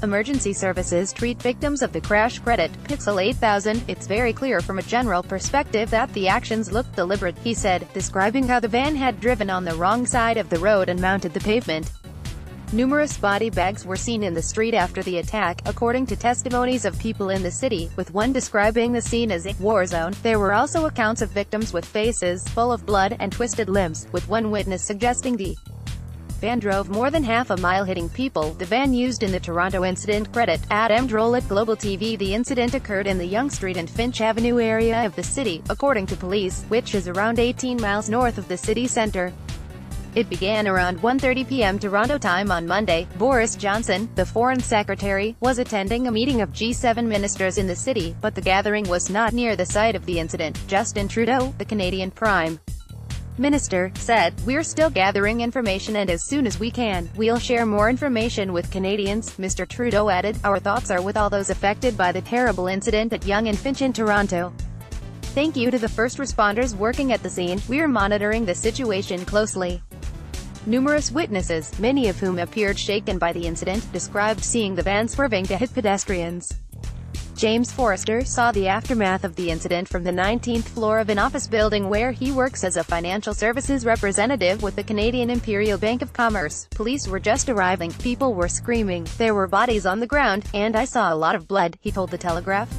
Emergency services treat victims of the crash credit. Pixel 8000, it's very clear from a general perspective that the actions look deliberate, he said, describing how the van had driven on the wrong side of the road and mounted the pavement. Numerous body bags were seen in the street after the attack, according to testimonies of people in the city, with one describing the scene as a war zone. There were also accounts of victims with faces full of blood and twisted limbs, with one witness suggesting the van drove more than half a mile hitting people. The van used in the Toronto incident credit. Adam Droll at Global TV. The incident occurred in the Yonge Street and Finch Avenue area of the city, according to police, which is around 18 miles north of the city centre. It began around 1:30 p.m. Toronto time on Monday. Boris Johnson, the Foreign Secretary, was attending a meeting of G7 ministers in the city, but the gathering was not near the site of the incident. Justin Trudeau, the Canadian Prime Minister, said, "We're still gathering information and as soon as we can, we'll share more information with Canadians." Mr. Trudeau added, "Our thoughts are with all those affected by the terrible incident at Yonge and Finch in Toronto. Thank you to the first responders working at the scene. We're monitoring the situation closely." Numerous witnesses, many of whom appeared shaken by the incident, described seeing the van swerving to hit pedestrians. James Forrester saw the aftermath of the incident from the 19th floor of an office building where he works as a financial services representative with the Canadian Imperial Bank of Commerce. "Police were just arriving, people were screaming, there were bodies on the ground, and I saw a lot of blood," he told the Telegraph.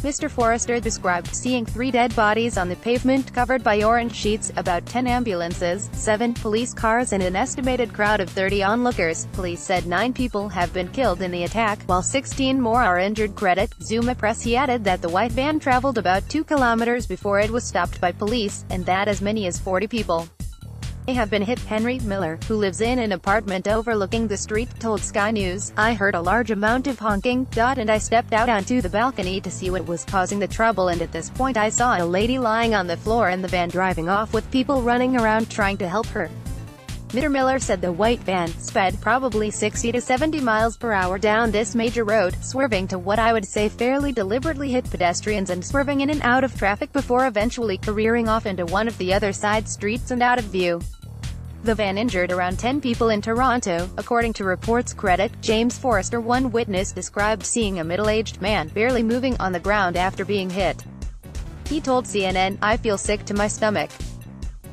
Mr. Forrester described seeing 3 dead bodies on the pavement covered by orange sheets, about 10 ambulances, 7 police cars and an estimated crowd of 30 onlookers. Police said 9 people have been killed in the attack, while 16 more are injured. Credit Zuma Press. He added that the white van traveled about 2 kilometers before it was stopped by police, and that as many as 40 people have been hit. Henry Miller, who lives in an apartment overlooking the street, told Sky News, "I heard a large amount of honking, and I stepped out onto the balcony to see what was causing the trouble, and at this point I saw a lady lying on the floor and the van driving off with people running around trying to help her." Mr. Miller said the white van sped probably 60 to 70 miles per hour down this major road, swerving to what I would say fairly deliberately hit pedestrians and swerving in and out of traffic before eventually careering off into one of the other side streets and out of view. The van injured around 10 people in Toronto, according to reports. Credit James Forrester. One witness described seeing a middle-aged man barely moving on the ground after being hit. He told CNN, "I feel sick to my stomach.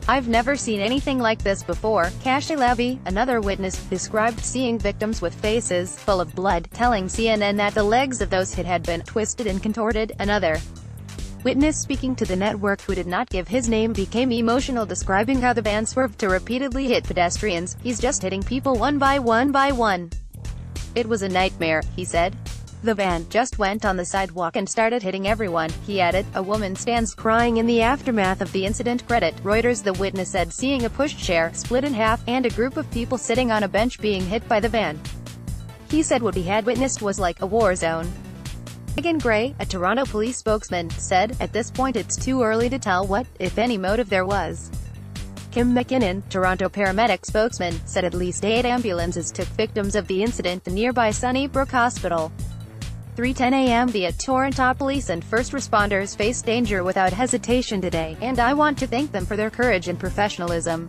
I've never seen anything like this before." Cache Levy, another witness, described seeing victims with faces full of blood, telling CNN that the legs of those hit had been twisted and contorted. Another witness speaking to the network, who did not give his name, became emotional describing how the van swerved to repeatedly hit pedestrians. "He's just hitting people one by one by one. It was a nightmare," he said. "The van just went on the sidewalk and started hitting everyone," he added. A woman stands crying in the aftermath of the incident. Credit Reuters. The witness said seeing a pushchair split in half, and a group of people sitting on a bench being hit by the van. He said what he had witnessed was like a war zone. Megan Gray, a Toronto police spokesman, said, "At this point it's too early to tell what, if any, motive there was." Kim McKinnon, Toronto paramedic spokesman, said at least 8 ambulances took victims of the incident to nearby Sunnybrook Hospital. 3:10 a.m. The Toronto police and first responders faced danger without hesitation today, and I want to thank them for their courage and professionalism.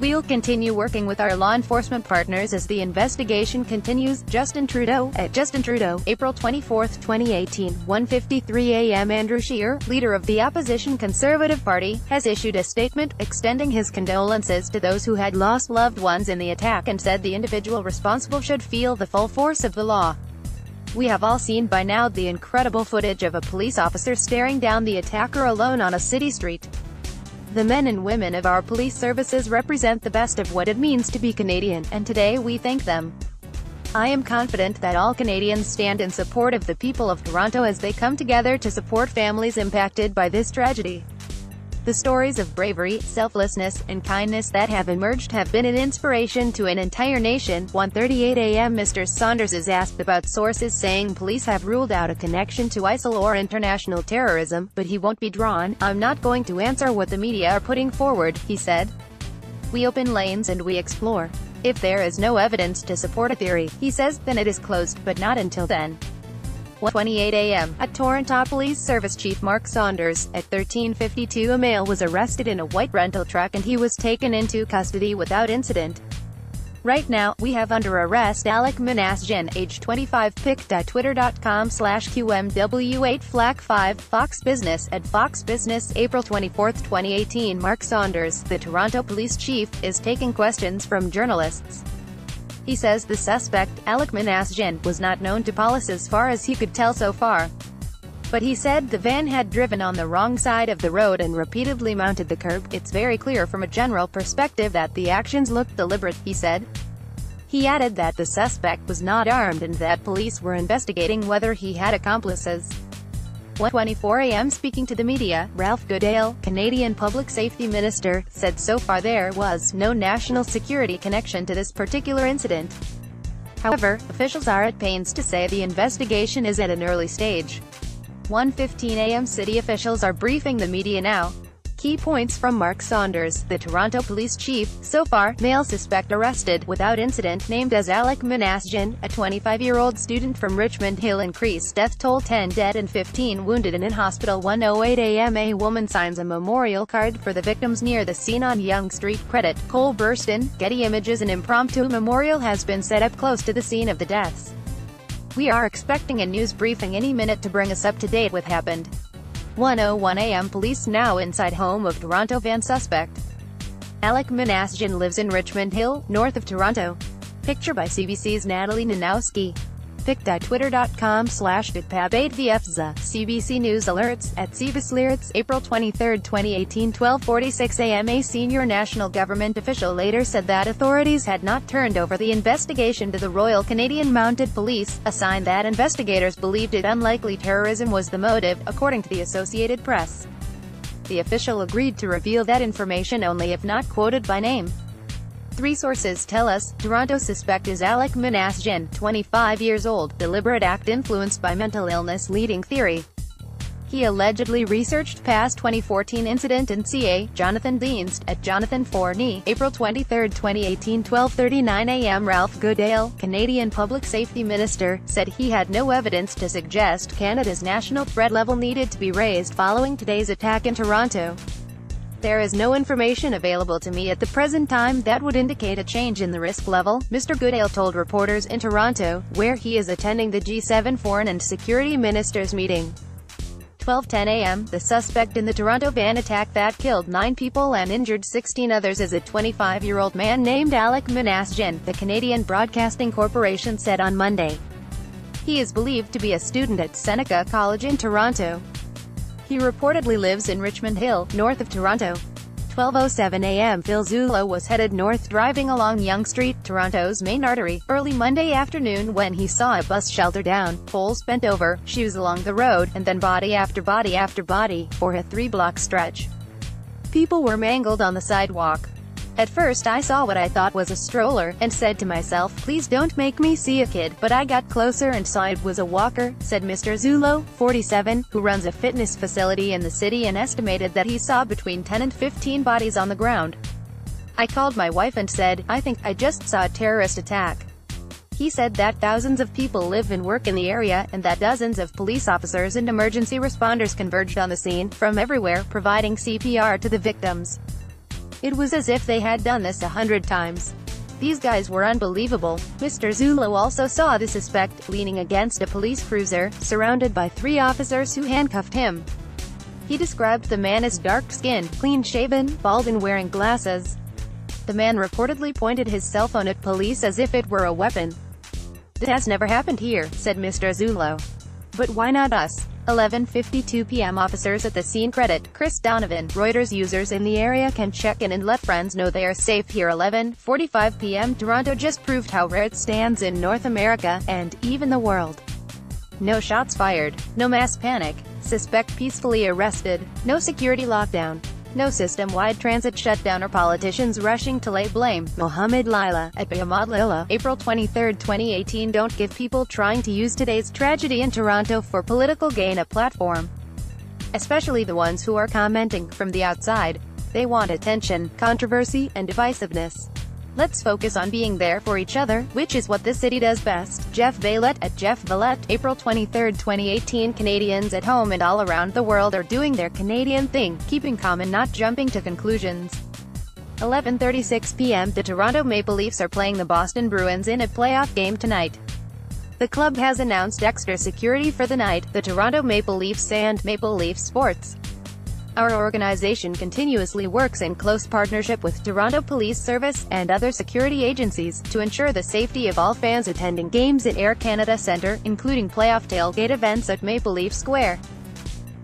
We'll continue working with our law enforcement partners as the investigation continues. Justin Trudeau, at Justin Trudeau, April 24, 2018, 1:53 a.m. Andrew Scheer, leader of the opposition Conservative Party, has issued a statement, extending his condolences to those who had lost loved ones in the attack, and said the individual responsible should feel the full force of the law. "We have all seen by now the incredible footage of a police officer staring down the attacker alone on a city street. The men and women of our police services represent the best of what it means to be Canadian, and today we thank them. I am confident that all Canadians stand in support of the people of Toronto as they come together to support families impacted by this tragedy. The stories of bravery, selflessness, and kindness that have emerged have been an inspiration to an entire nation." 1:38 a.m. Mr. Saunders is asked about sources saying police have ruled out a connection to ISIL or international terrorism, but he won't be drawn. "I'm not going to answer what the media are putting forward," he said. "We open lanes and we explore. If there is no evidence to support a theory," he says, "then it is closed, but not until then." 1:28 a.m. At Toronto Police Service Chief Mark Saunders, at 13:52 a male was arrested in a white rental truck and he was taken into custody without incident. Right now, we have under arrest Alec Manasjian, age 25, pic.twitter.com/QMW8 Flag 5, Fox Business, at Fox Business, April 24, 2018. Mark Saunders, the Toronto police chief, is taking questions from journalists. He says the suspect, Alec Manasjian, was not known to police as far as he could tell so far. But he said the van had driven on the wrong side of the road and repeatedly mounted the curb. It's very clear from a general perspective that the actions looked deliberate, he said. He added that the suspect was not armed and that police were investigating whether he had accomplices. 1:24 a.m. Speaking to the media, Ralph Goodale, Canadian Public Safety Minister, said so far there was no national security connection to this particular incident. However, officials are at pains to say the investigation is at an early stage. 1:15 a.m. City officials are briefing the media now. Key points from Mark Saunders, the Toronto police chief. So far, male suspect arrested, without incident, named as Alec Manasjian, a 25-year-old student from Richmond Hill. Increased death toll: 10 dead and 15 wounded and in hospital. 1:08 a.m. A woman signs a memorial card for the victims near the scene on Yonge Street. Credit: Cole Burston. Getty Images. An impromptu memorial has been set up close to the scene of the deaths. We are expecting a news briefing any minute to bring us up to date with happened. 1:01 a.m. Police now inside home of Toronto van suspect. Alec Manasjian lives in Richmond Hill, north of Toronto. Picture by CBC's Natalie Nanowski. pic.twitter.com/bitpab8vfza. CBC News alerts, at CBC April 23, 2018, 12:46 a.m. A senior national government official later said that authorities had not turned over the investigation to the Royal Canadian Mounted Police, a sign that investigators believed it unlikely terrorism was the motive, according to the Associated Press. The official agreed to reveal that information only if not quoted by name. Three sources tell us, Toronto suspect is Alec Manasjian, 25 years old, deliberate act influenced by mental illness leading theory. He allegedly researched past 2014 incident in CA, Jonathan Dienst, at Jonathan Forney, April 23, 2018, 12:39 a.m. Ralph Goodale, Canadian Public Safety Minister, said he had no evidence to suggest Canada's national threat level needed to be raised following today's attack in Toronto. There is no information available to me at the present time that would indicate a change in the risk level, Mr. Goodale told reporters in Toronto, where he is attending the G7 Foreign and Security Ministers meeting. 12:10 a.m. The suspect in the Toronto van attack that killed 9 people and injured 16 others is a 25-year-old man named Alec Manasjian, the Canadian Broadcasting Corporation said on Monday. He is believed to be a student at Seneca College in Toronto. He reportedly lives in Richmond Hill, north of Toronto. 12:07 a.m. Phil Zullo was headed north driving along Yonge Street, Toronto's main artery, early Monday afternoon when he saw a bus shelter down, poles bent over, shoes along the road, and then body after body after body, for a 3-block stretch. People were mangled on the sidewalk. At first I saw what I thought was a stroller, and said to myself, please don't make me see a kid, but I got closer and saw it was a walker, said Mr. Zullo, 47, who runs a fitness facility in the city and estimated that he saw between 10 and 15 bodies on the ground. I called my wife and said, I think I just saw a terrorist attack. He said that thousands of people live and work in the area, and that dozens of police officers and emergency responders converged on the scene, from everywhere, providing CPR to the victims. It was as if they had done this 100 times. These guys were unbelievable. Mr. Zullo also saw the suspect, leaning against a police cruiser, surrounded by 3 officers who handcuffed him. He described the man as dark-skinned, clean-shaven, bald and wearing glasses. The man reportedly pointed his cell phone at police as if it were a weapon. This has never happened here, said Mr. Zullo. But why not us? 11:52 p.m. Officers at the scene credit Chris Donovan. Reuters users in the area can check in and let friends know they are safe here. 11:45 p.m. Toronto just proved how rare it stands in North America, and even the world. No shots fired. No mass panic. Suspect peacefully arrested. No security lockdown. No system-wide transit shutdown or politicians rushing to lay blame. Mohammed Lila, at Mohammed Lila, April 23, 2018. Don't give people trying to use today's tragedy in Toronto for political gain a platform. Especially the ones who are commenting from the outside. They want attention, controversy, and divisiveness. Let's focus on being there for each other, which is what this city does best. Jeff Vaillet, at Jeff Vaillet, April 23, 2018. Canadians at home and all around the world are doing their Canadian thing, keeping calm and not jumping to conclusions. 11:36 p.m. The Toronto Maple Leafs are playing the Boston Bruins in a playoff game tonight. The club has announced extra security for the night, the Toronto Maple Leafs and Maple Leaf Sports. Our organization continuously works in close partnership with Toronto Police Service and other security agencies to ensure the safety of all fans attending games at Air Canada Centre, including playoff tailgate events at Maple Leaf Square.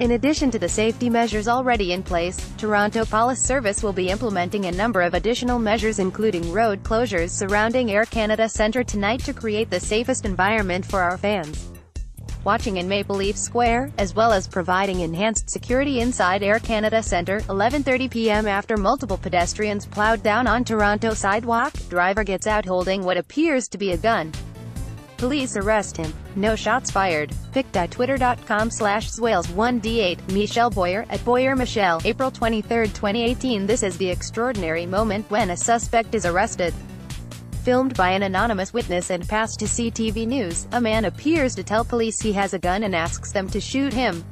In addition to the safety measures already in place, Toronto Police Service will be implementing a number of additional measures including road closures surrounding Air Canada Centre tonight to create the safest environment for our fans watching in Maple Leaf Square, as well as providing enhanced security inside Air Canada Centre. 11:30 p.m. After multiple pedestrians plowed down on Toronto sidewalk, driver gets out holding what appears to be a gun. Police arrest him. No shots fired. Pic.twitter.com/Zwales1D8. Michelle Boyer, at Boyer Michelle. April 23, 2018. This is the extraordinary moment when a suspect is arrested. Filmed by an anonymous witness and passed to CTV News, a man appears to tell police he has a gun and asks them to shoot him.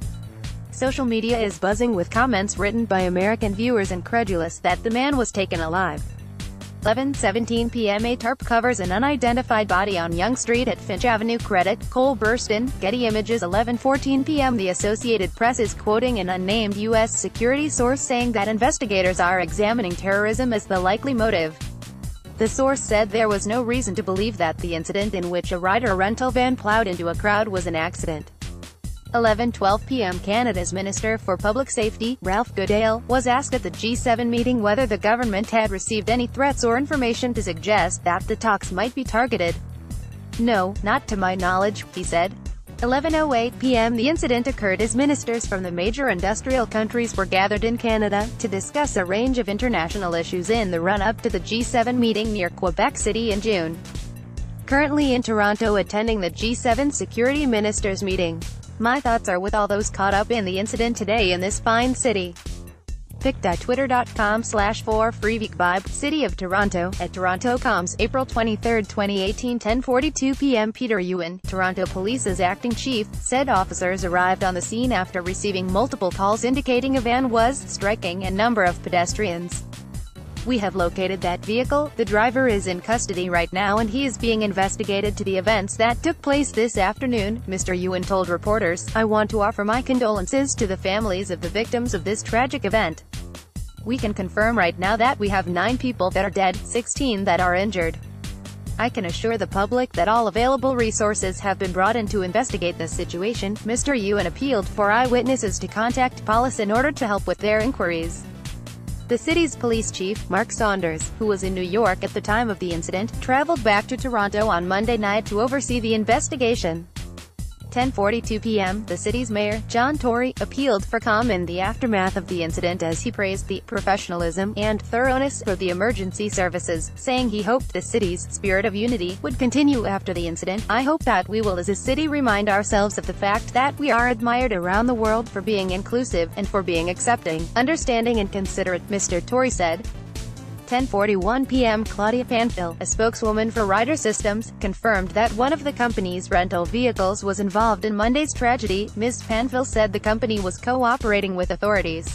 Social media is buzzing with comments written by American viewers incredulous that the man was taken alive. 11:17 p.m. A tarp covers an unidentified body on Yonge Street at Finch Avenue. Credit, Cole Burston, Getty Images. 11:14 p.m. The Associated Press is quoting an unnamed U.S. security source saying that investigators are examining terrorism as the likely motive. The source said there was no reason to believe that the incident in which a Ryder rental van plowed into a crowd was an accident. 11:12 p.m. Canada's Minister for Public Safety, Ralph Goodale, was asked at the G7 meeting whether the government had received any threats or information to suggest that the talks might be targeted. "No, not to my knowledge," he said. 11:08 p.m. The incident occurred as ministers from the major industrial countries were gathered in Canada to discuss a range of international issues in the run-up to the G7 meeting near Quebec City in June. Currently in Toronto attending the G7 Security Ministers meeting. My thoughts are with all those caught up in the incident today in this fine city. Pic.twitter.com/4freevibe, City of Toronto, at Toronto Coms, April 23, 2018. 10:42 p.m. Peter Ewan, Toronto Police's acting chief, said officers arrived on the scene after receiving multiple calls indicating a van was striking a number of pedestrians. "We have located that vehicle, the driver is in custody right now and he is being investigated to the events that took place this afternoon," Mr. Ewan told reporters. "I want to offer my condolences to the families of the victims of this tragic event. We can confirm right now that we have 9 people that are dead, 16 that are injured. I can assure the public that all available resources have been brought in to investigate this situation." Mr. Ewan appealed for eyewitnesses to contact police in order to help with their inquiries. The city's police chief, Mark Saunders, who was in New York at the time of the incident, traveled back to Toronto on Monday night to oversee the investigation. 10:42 p.m. The city's mayor, John Tory, appealed for calm in the aftermath of the incident as he praised the professionalism and thoroughness of the emergency services, saying he hoped the city's spirit of unity would continue after the incident. "I hope that we will as a city remind ourselves of the fact that we are admired around the world for being inclusive, and for being accepting, understanding and considerate," Mr. Tory said. 10:41 p.m. Claudia Panfil, a spokeswoman for Ryder Systems, confirmed that one of the company's rental vehicles was involved in Monday's tragedy. Ms. Panfil said the company was cooperating with authorities.